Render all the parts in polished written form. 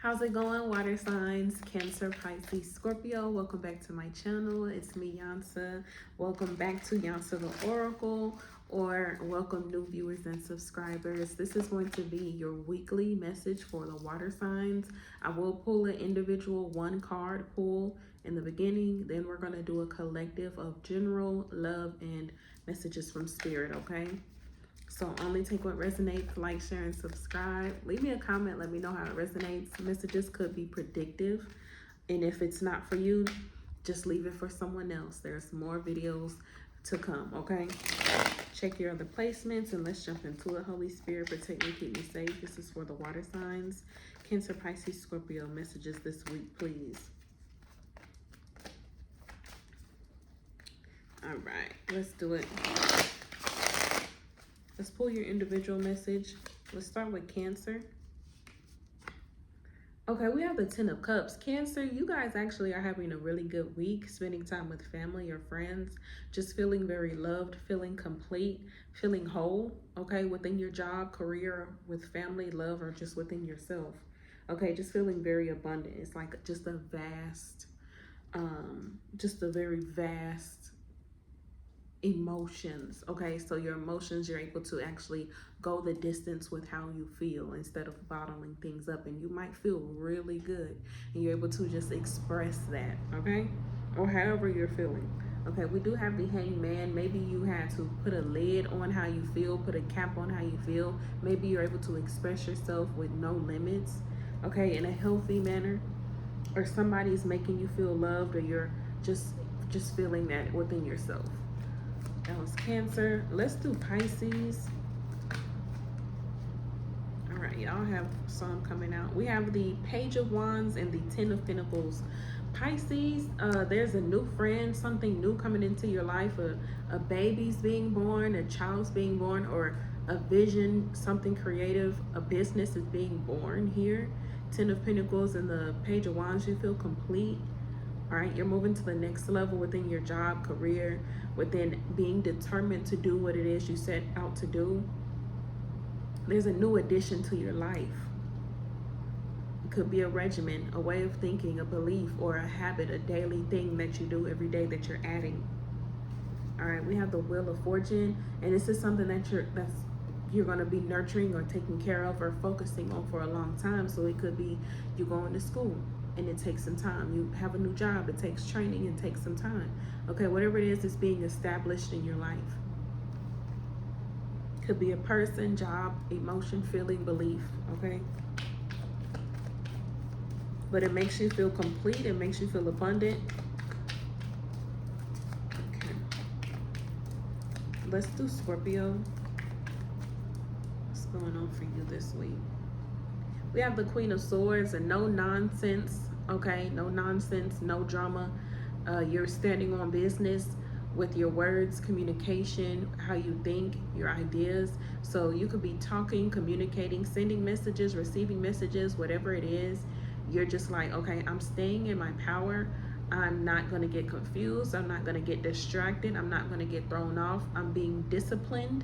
How's it going, water signs, Cancer, Pisces, Scorpio? Welcome back to my channel. It's me, Yansa. Welcome back to Yansa The Oracle, or welcome new viewers and subscribers. This is going to be your weekly message for the water signs. I will pull an individual one card pull in the beginning. Then we're going to do a collective of general, love, and messages from spirit, okay? So only take what resonates, like, share, and subscribe. Leave me a comment. Let me know how it resonates. Messages could be predictive. And if it's not for you, just leave it for someone else. There's more videos to come, okay? Check your other placements and let's jump into it. Holy Spirit, protect me, keep me safe. This is for the water signs. Cancer, Pisces, Scorpio, messages this week, please. All right, let's do it. Let's pull your individual message. Let's start with Cancer. Okay, we have the 10 of Cups. Cancer, you guys actually are having a really good week, spending time with family or friends, just feeling very loved, feeling complete, feeling whole, okay, within your job, career, with family, love, or just within yourself. Okay, just feeling very abundant. It's like just a very vast emotions. Okay, so your emotions, you're able to actually go the distance with how you feel instead of bottling things up, and you might feel really good and you're able to just express that, okay, or however you're feeling. Okay, we do have the Hangman. Maybe you had to put a lid on how you feel, put a cap on how you feel. Maybe you're able to express yourself with no limits, okay, in a healthy manner, or somebody's making you feel loved, or you're just feeling that within yourself. That was Cancer. Let's do Pisces. All right, y'all have some coming out. We have the Page of Wands and the 10 of Pentacles. Pisces, there's a new friend, something new coming into your life. A baby's being born, a child's being born, or a vision, something creative, a business is being born here. 10 of Pentacles and the Page of Wands, you feel complete. All right, you're moving to the next level within your job, career, within being determined to do what it is you set out to do. There's a new addition to your life. It could be a regimen, a way of thinking, a belief, or a habit, a daily thing that you do every day that you're adding. All right, we have the Wheel of Fortune, and this is something that you're going to be nurturing or taking care of or focusing on for a long time. So it could be you going to school and it takes some time. You have a new job, it takes training and takes some time. Okay, whatever it is being established in your life. Could be a person, job, emotion, feeling, belief, okay? But it makes you feel complete, it makes you feel abundant. Okay. Let's do Scorpio. What's going on for you this week? We have the Queen of Swords, and no nonsense, okay? No nonsense, no drama. You're standing on business with your words, communication, how you think, your ideas. So you could be talking, communicating, sending messages, receiving messages, whatever it is. You're just like, okay, I'm staying in my power. I'm not going to get confused. I'm not going to get distracted. I'm not going to get thrown off. I'm being disciplined,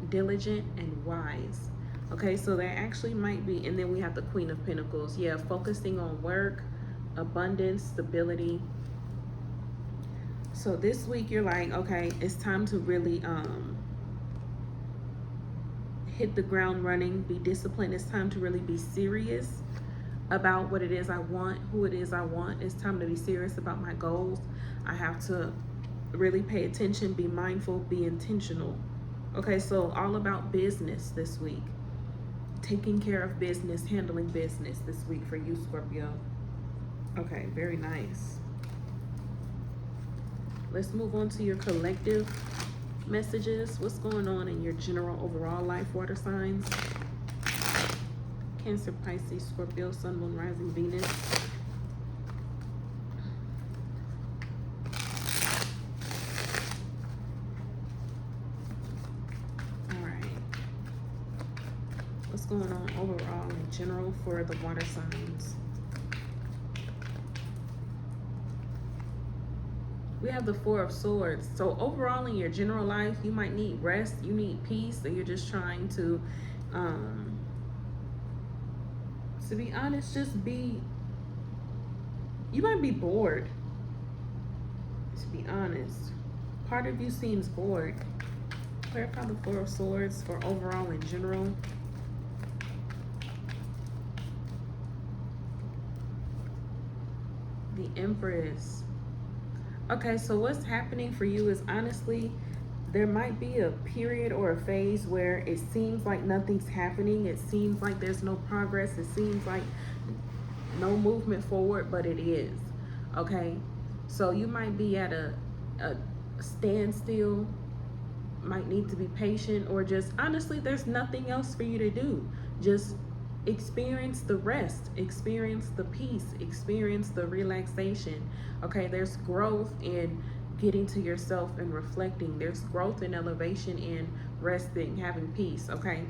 diligent, and wise. Okay, so that actually might be, and then we have the Queen of Pentacles. Yeah, focusing on work, abundance, stability. So this week you're like, okay, it's time to really hit the ground running, be disciplined. It's time to really be serious about what it is I want, who it is I want. It's time to be serious about my goals. I have to really pay attention, be mindful, be intentional. Okay, so all about business this week. Taking care of business, handling business this week for you, Scorpio. Okay, very nice. Let's move on to your collective messages. What's going on in your general overall life, water signs? Cancer, Pisces, Scorpio, Sun, Moon, Rising, Venus. What's going on overall in general for the water signs? We have the Four of Swords. So overall in your general life, you might need rest, you need peace, or you're just trying to To be honest, you might be bored. To be honest, part of you seems bored. Clarify the Four of Swords for overall in general. The Empress. Okay, so what's happening for you is honestly, there might be a period or a phase where it seems like nothing's happening. It seems like there's no progress. It seems like no movement forward, but it is. Okay, so you might be at a standstill, might need to be patient, or just honestly, there's nothing else for you to do. Just experience the rest, experience the peace, experience the relaxation. Okay, there's growth in getting to yourself and reflecting. There's growth and elevation in resting, having peace. Okay,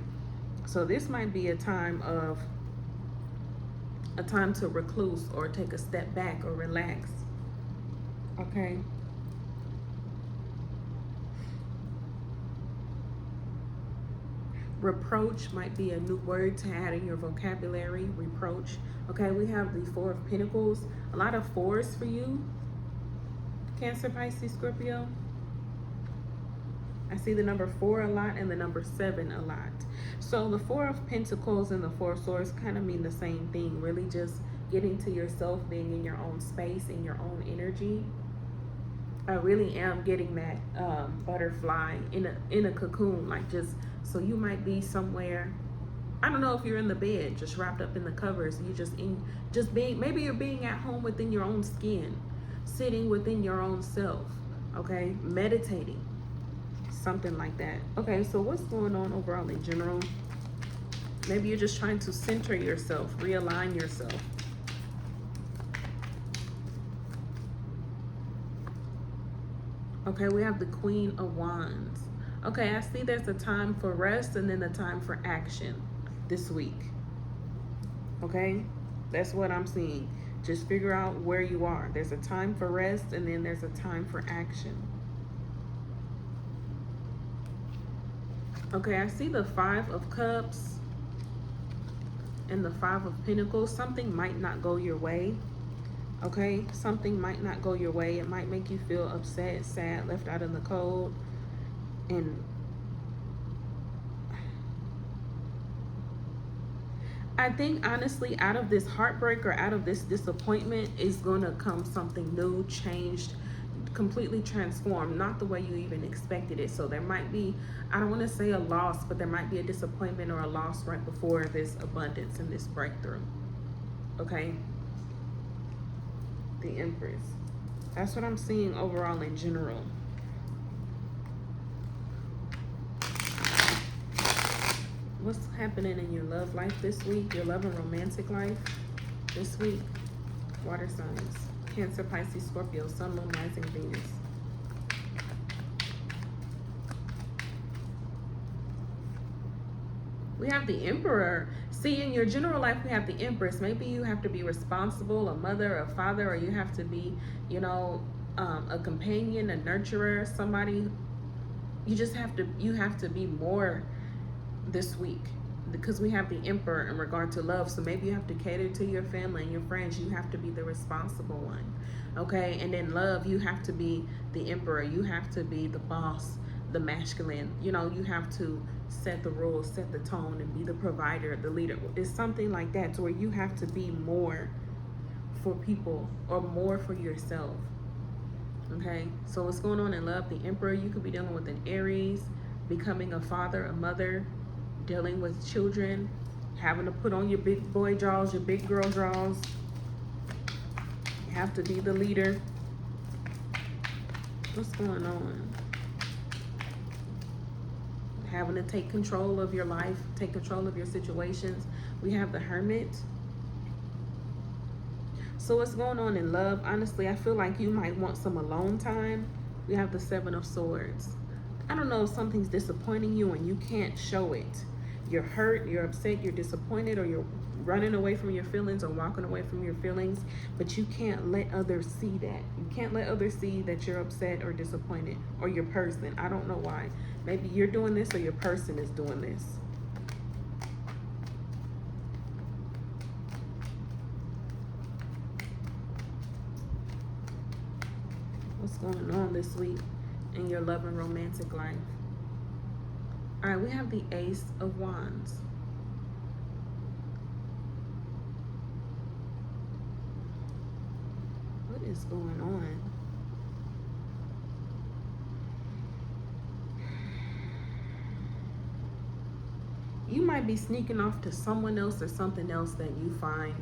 so this might be a time to recluse or take a step back or relax. Okay, reproach might be a new word to add in your vocabulary. Reproach. Okay, we have the Four of Pentacles. A lot of fours for you, Cancer, Pisces, Scorpio. I see the number 4 a lot and the number 7 a lot. So the Four of Pentacles and the Four of Swords kind of mean the same thing. Really just getting to yourself, being in your own space, in your own energy. I really am getting that butterfly in a cocoon, like just, so you might be somewhere, I don't know if you're in the bed, just wrapped up in the covers. You just being, maybe you're being at home within your own skin, sitting within your own self, okay, meditating, something like that. Okay, so what's going on overall in general? Maybe you're just trying to center yourself, realign yourself. Okay, we have the Queen of Wands. Okay, I see there's a time for rest and then a time for action this week. Okay, that's what I'm seeing. Just figure out where you are. There's a time for rest and then there's a time for action. Okay, I see the Five of Cups and the Five of Pentacles. Something might not go your way. Okay, something might not go your way. It might make you feel upset, sad, left out in the cold. And I think honestly, out of this heartbreak or out of this disappointment is going to come something new, changed, completely transformed, not the way you even expected it. So there might be, I don't want to say a loss, but there might be a disappointment or a loss right before this abundance and this breakthrough. Okay, the Empress. That's what I'm seeing overall in general. What's happening in your love life this week? Your love and romantic life this week? Water signs. Cancer, Pisces, Scorpio, Sun, Moon, Rising, Venus. We have the Emperor. See, in your general life, we have the Empress. Maybe you have to be responsible, a mother, a father, or you have to be, you know, a companion, a nurturer, somebody. You have to be more this week, because we have the Emperor in regard to love. So maybe you have to cater to your family and your friends. You have to be the responsible one. Okay, and then love, you have to be the Emperor. You have to be the boss, the masculine. You know, you have to set the rules, set the tone, and be the provider, the leader. It's something like that, to where you have to be more for people or more for yourself. Okay, so what's going on in love? The Emperor, you could be dealing with an Aries, becoming a father, a mother, dealing with children, having to put on your big boy drawers, your big girl drawers. You have to be the leader. What's going on? Having to take control of your life, take control of your situations. We have the Hermit. So what's going on in love? Honestly, I feel like you might want some alone time. We have the Seven of Swords. I don't know if something's disappointing you and you can't show it. You're hurt, you're upset, you're disappointed, or you're running away from your feelings or walking away from your feelings, but you can't let others see that. You can't let others see that you're upset or disappointed, or your person. I don't know why. Maybe you're doing this or your person is doing this. What's going on this week in your love and romantic life? All right, we have the Ace of Wands. What is going on? You might be sneaking off to someone else or something else that you find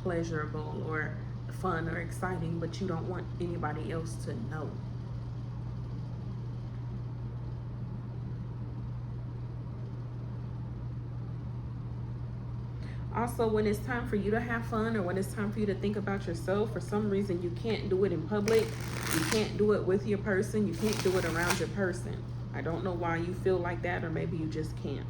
pleasurable or fun or exciting, but you don't want anybody else to know. Also, when it's time for you to have fun, or when it's time for you to think about yourself, for some reason you can't do it in public, you can't do it with your person, you can't do it around your person. I don't know why you feel like that, or maybe you just can't.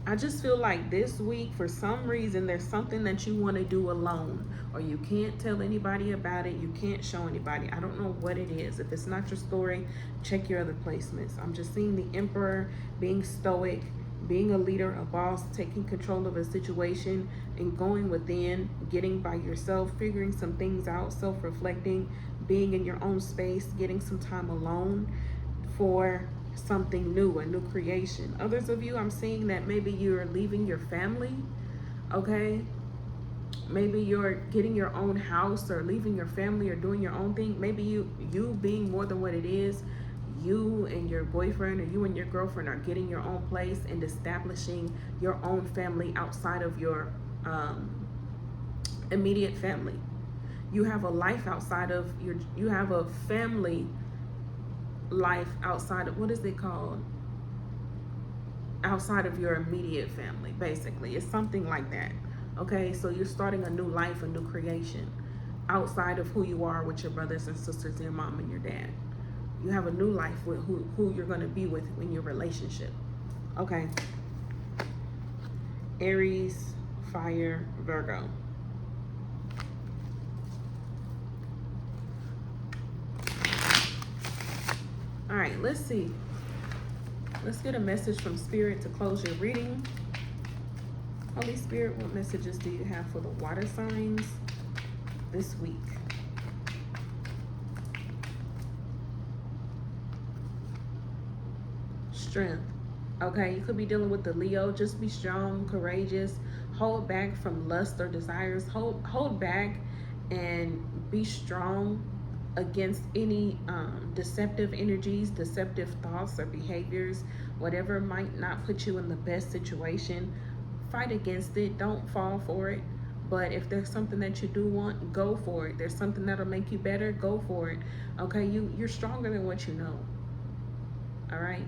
I just feel like this week, for some reason, there's something that you want to do alone, or you can't tell anybody about it, you can't show anybody. I don't know what it is. If it's not your story, check your other placements. I'm just seeing the Emperor being stoic, being a leader, a boss, taking control of a situation and going within, getting by yourself, figuring some things out, self-reflecting, being in your own space, getting some time alone for something new, a new creation. Others of you, I'm seeing that maybe you're leaving your family, okay? Maybe you're getting your own house or leaving your family or doing your own thing. Maybe you being more than what it is, you and your boyfriend or you and your girlfriend are getting your own place and establishing your own family outside of your immediate family. You have a life outside of you have a family life outside of, what is it called? Outside of your immediate family, basically. It's something like that. Okay, so you're starting a new life, a new creation outside of who you are with your brothers and sisters, your mom and your dad. You have a new life with who you're going to be with in your relationship. Okay. Aries, fire, Virgo. All right, let's see. Let's get a message from Spirit to close your reading. Holy Spirit, what messages do you have for the water signs this week? Strength. Okay, you could be dealing with the Leo. Just be strong, courageous. Hold back from lust or desires. Hold back and be strong against any deceptive energies, deceptive thoughts or behaviors, whatever might not put you in the best situation. Fight against it. Don't fall for it. But if there's something that you do want, go for it. There's something that'll make you better, go for it. Okay, you're stronger than what you know. All right.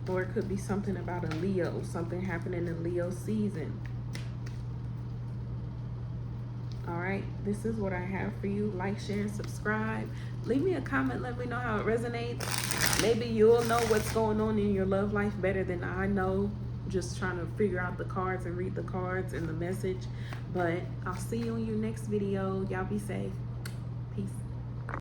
Or it could be something about a Leo, something happening in Leo season. All right, this is what I have for you. Like, share, and subscribe. Leave me a comment. Let me know how it resonates. Maybe you'll know what's going on in your love life better than I know. Just trying to figure out the cards and read the cards and the message. But I'll see you in your next video. Y'all be safe.